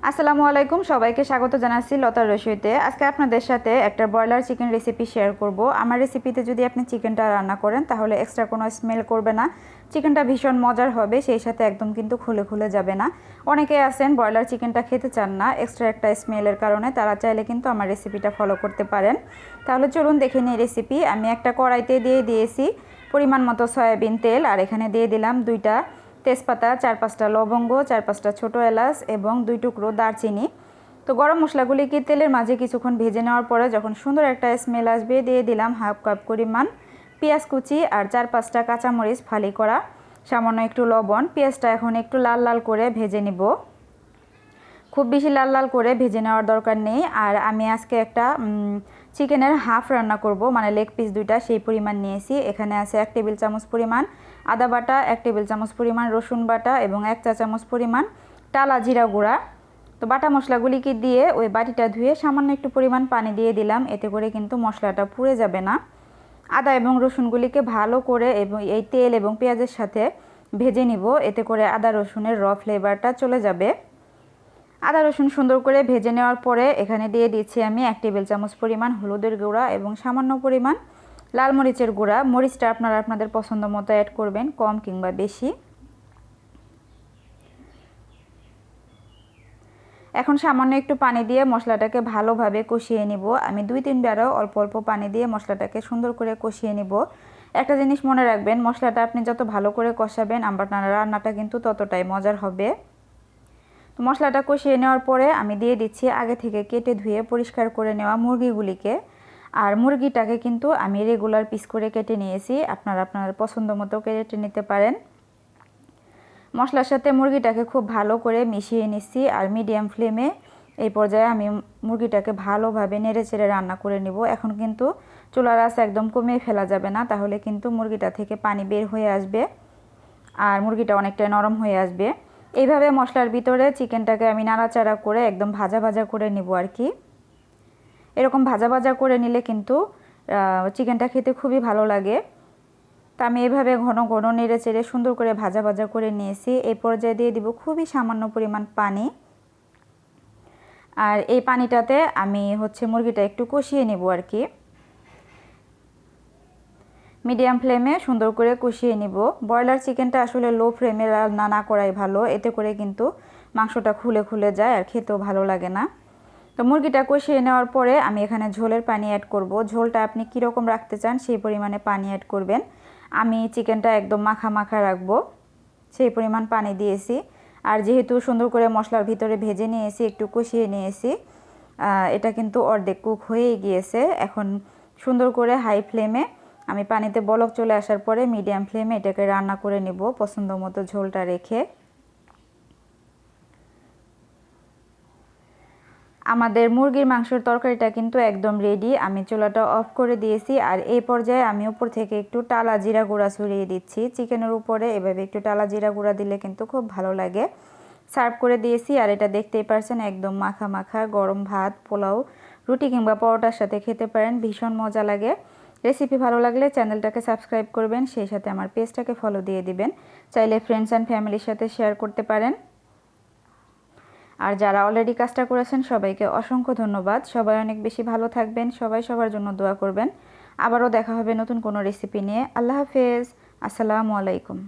আসসালামু আলাইকুম, সবাইকে স্বাগত জানাচ্ছি লতার রসইতে। আজকে আপনাদের সাথে একটা ব্রয়লার চিকেন রেসিপি শেয়ার করব। আমার রেসিপিতে যদি আপনি চিকেনটা রান্না করেন তাহলে এক্সট্রা কোনো স্মেল করবে না, চিকেনটা ভীষণ মজার হবে, সেই সাথে একদম কিন্তু খুলে খুলে যাবে না। অনেকেই আছেন ব্রয়লার চিকেনটা খেতে চান না এক্সট্রা একটা স্মেলের কারণে, তারা চাইলে কিন্তু আমার রেসিপিটা ফলো করতে পারেন। তাহলে চলুন দেখে নিই রেসিপি। আমি একটা কড়াইতে দিয়ে দিয়েছি পরিমাণ মতো সয়াবিন তেল, আর এখানে দিয়ে দিলাম 2টা তেজপাতা, 4-5টা লবঙ্গ, 4-5টা ছোটো এলাচ এবং 2 টুকরো দারচিনি। তো গরম মশলাগুলিকে তেলের মাঝে কিছুক্ষণ ভেজে নেওয়ার পরে যখন সুন্দর একটা স্মেল আসবে দিয়ে দিলাম 1/2 কাপ পরিমাণ পেঁয়াজ কুচি আর 4-5টা কাঁচামরিচ ফালি করা, সামান্য একটু লবণ। পেঁয়াজটা এখন একটু লাল লাল করে ভেজে নিব, খুব বেশি লাল লাল করে ভেজে নেওয়ার দরকার নেই। আর আমি আজকে একটা চিকেনের হাফ রান্না করব, মানে লেগ পিস 2টা, সেই পরিমাণ নিয়েছি। এখানে আছে 1 টেবিল চামচ পরিমাণ আদা বাটা, 1 টেবিল চামচ পরিমাণ রসুন বাটা এবং 1 চা চামচ পরিমাণ টালা জিরা গুঁড়া। তো বাটা মশলাগুলিকে দিয়ে ওই বাটিটা ধুয়ে সামান্য একটু পরিমাণ পানি দিয়ে দিলাম, এতে করে কিন্তু মশলাটা পুড়ে যাবে না। আদা এবং রসুনগুলিকে ভালো করে এবং এই তেল এবং পেঁয়াজের সাথে ভেজে নিব, এতে করে আদা রসুনের র ফ্লেভারটা চলে যাবে। আদা রসুন সুন্দর করে ভেজে নেওয়ার পরে এখানে দিয়ে দিচ্ছি আমি 1 টেবিল চামচ পরিমাণ হলুদের গুঁড়া এবং সামান্য পরিমাণ লাল মরিচের গুঁড়া। মরিচটা আপনারা আপনাদের পছন্দ মতো অ্যাড করবেন, কম কিংবা বেশি। এখন সামান্য একটু পানি দিয়ে মশলাটাকে ভালোভাবে কষিয়ে নিব। আমি 2-3 বারও অল্প অল্প পানি দিয়ে মশলাটাকে সুন্দর করে কষিয়ে নিব। একটা জিনিস মনে রাখবেন, মশলাটা আপনি যত ভালো করে কষাবেন আপনার রান্নাটা কিন্তু ততটাই মজার হবে। তো মশলাটা কষিয়ে নেওয়ার পরে আমি দিয়ে দিচ্ছি আগে থেকে কেটে ধুয়ে পরিষ্কার করে নেওয়া মুরগিগুলিকে। আর মুরগিটাকে কিন্তু আমি রেগুলার পিস করে কেটে নিয়েছি, আপনারা আপনার পছন্দ মতো কেটে নিতে পারেন। মশলার সাথে মুরগিটাকে খুব ভালো করে মিশিয়ে নিচ্ছি আর মিডিয়াম ফ্লেমে এই পর্যায়ে আমি মুরগিটাকে ভালোভাবে নেড়েচেড়ে রান্না করে নিব। এখন কিন্তু চুলার আঁচ একদম কমিয়ে ফেলা যাবে না, তাহলে কিন্তু মুরগিটা থেকে পানি বের হয়ে আসবে আর মুরগিটা অনেকটা নরম হয়ে আসবে। এইভাবে মশলার ভিতরে চিকেনটাকে আমি নাড়াচাড়া করে একদম ভাজা ভাজা করে নিব আর কি। এরকম ভাজা ভাজা করে নিলে কিন্তু চিকেনটা খেতে খুবই ভালো লাগে। তা আমি এইভাবে ঘন ঘন নেড়ে চেড়ে সুন্দর করে ভাজা ভাজা করে নিয়েছি। এই পর্যায়ে দিয়ে দিব খুবই সামান্য পরিমাণ পানি, আর এই পানিটাতে আমি মুরগিটা একটু কষিয়ে নেব আর কি। মিডিয়াম ফ্লেমে সুন্দর করে কষিয়ে নিব। ব্রয়লার চিকেনটা আসলে লো ফ্লেমে রান্না না করাই ভালো, এতে করে কিন্তু মাংসটা খুলে খুলে যায় আর খেতেও ভালো লাগে না। তো মুরগিটা কষিয়ে নেওয়ার পরে আমি এখানে ঝোলের পানি অ্যাড করব। ঝোলটা আপনি কীরকম রাখতে চান সেই পরিমাণে পানি অ্যাড করবেন। আমি চিকেনটা একদম মাখা মাখা রাখবো, সেই পরিমাণ পানি দিয়েছি। আর যেহেতু সুন্দর করে মশলার ভিতরে ভেজে নিয়েছি, একটু কষিয়ে নিয়েছি, এটা কিন্তু অর্ধেক কুক হয়েই গিয়েছে। এখন সুন্দর করে হাই ফ্লেমে আমি পানিতে বলক চলে আসার পরে মিডিয়াম ফ্লেমে এটাকে রান্না করে নেব পছন্দ মতো ঝোলটা রেখে। আমাদের মুরগির মাংসের তরকারিটা কিন্তু একদম রেডি। আমি চুলাটা অফ করে দিয়েছি আর এই পর্যায়ে আমি উপর থেকে একটু টালা জিরা গুঁড়া ছড়িয়ে দিচ্ছি চিকেনের উপরে। এভাবে একটু টালা জিরা গুঁড়া দিলে কিন্তু খুব ভালো লাগে। সার্ভ করে দিয়েছি আর এটা দেখতেই পারছেন একদম মাখা মাখা, গরম ভাত, পোলাও, রুটি কিংবা পরোটার সাথে খেতে পারেন, ভীষণ মজা লাগে। রেসিপি ভালো লাগলে চ্যানেলটাকে সাবস্ক্রাইব করবেন, সেই সাথে আমার পেজটাকে ফলো দিয়ে দিবেন। চাইলে ফ্রেন্ডস অ্যান্ড ফ্যামিলির সাথে শেয়ার করতে পারেন। আর যারা অলরেডি কাজটা করেছেন সবাইকে অসংখ্য ধন্যবাদ। সবাই অনেক বেশি ভালো থাকবেন, সবাই সবার জন্য দোয়া করবেন। আবারও দেখা হবে নতুন কোনো রেসিপি নিয়ে। আল্লাহ হাফেজ, আসসালামু আলাইকুম।